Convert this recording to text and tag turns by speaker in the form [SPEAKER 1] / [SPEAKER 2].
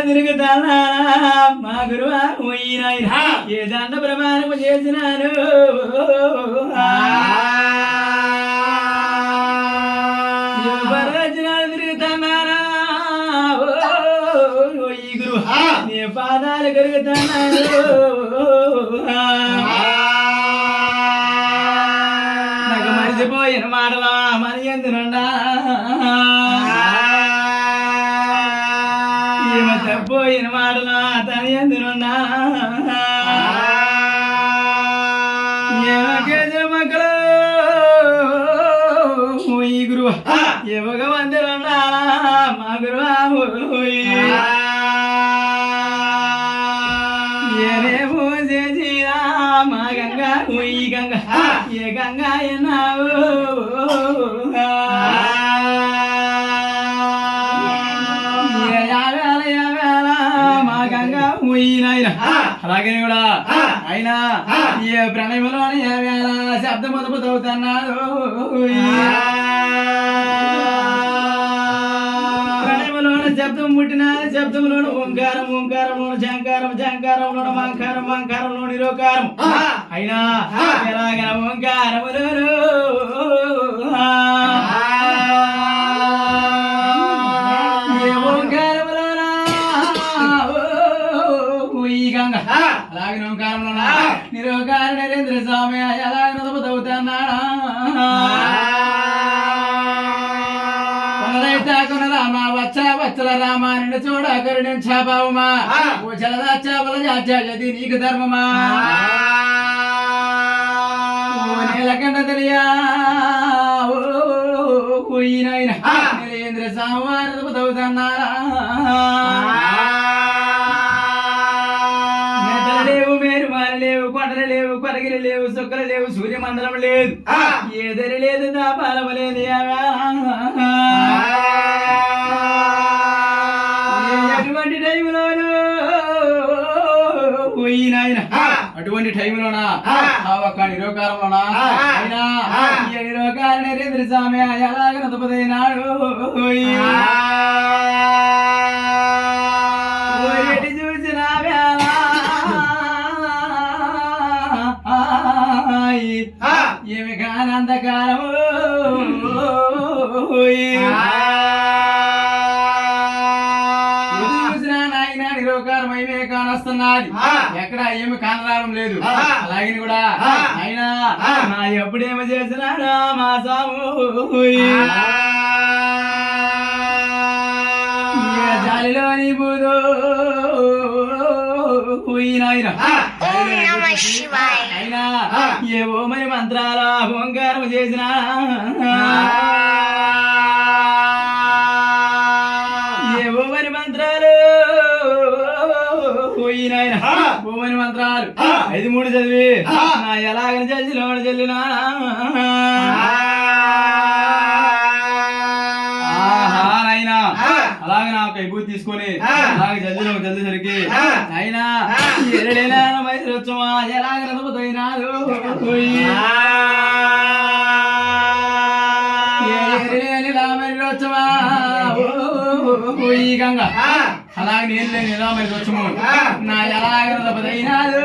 [SPEAKER 1] తిరుగుతానా మా గురువా ఏ దండ ప్రమాణము చేసినాను తిరుగుతానా ఈ గురు నీ పాదాలు కరుగుతున్నాను నాకు మరిచిపోయిన మాటలా మరి ఎందునుండా పోయిన మాటలా తన ఎందునున్నా మక్కలు ఈ గురువు ఏ భగవంతుడున్నా మా గురువు ఏనేమో చేసినా మా గంగా ఈ గంగా ఏ గంగా ఎన్నావు అలాగే కూడా అయినా ఏ ప్రణయములోని శబ్దం మొదపుతవుతున్నాడు ప్రణయములోని శబ్దం పుట్టిన శబ్దంలోని ఓంకారం ఓంకారంలోని శంకారం శంకారంలోని మంకారం మంకారంలో నిరోకారం అయినా ఎలాగ ఓంకారములు అలాగే ఓంకారంలో నిరోకార నరేంద్ర స్వామి అలాగే నదుపుతవుతున్నాడా రామ వచ్చ వచ్చల రామ నిన్ను చూడ కరుణించాబావుమా ఓ చలదా చాపల జాతి నీకు ధర్మమా ఓ నీలకంఠ తెలియా ఓయినైనా నరేంద్ర స్వామి నదుపుతవుతున్నారా లేవు కొండలు లేవు కొరగిలు లేవు సుక్కలు లేవు సూర్యమండలం లేదు ఏదరి లేదు నా పాలమ లేదు అటువంటి టైంలోను పోయినాయన అటువంటి టైంలోనా ఒక్క నిరోకారంలోనా అయినా ఈ నిరోకార నరేంద్ర స్వామి ఎలాగ నదుపదైనాడు చూసిన ఏమి కానందకాలము చూసినా నాయన నిరోకారమైమే కానొస్తున్నది ఎక్కడ ఏమి కానరావడం లేదు అలాగే కూడా అయినా నా ఎప్పుడేమో చేసినాడా మా సాము జాలిలోని బూదో అయినా ఏవో మరి మంత్రాల ఓంకారం చేసిన ఏవో మరి మంత్రాలు పోయినాయన ఓమని మంత్రాలు 5 చదివి నా ఎలాగని చల్లిలో చల్లినా అలాగే నాకు విభూతి తీసుకొని అలాగే జల్ది సరికి అయినా ఎరడేనా మైసరొచ్చమా ఎలాగ నదుపుతైనాడు రామరిచ్చమా ఈ గంగ అలాగే నేను లేని రామరిచ్చము నా ఎలాగ నదుపుతైనాడు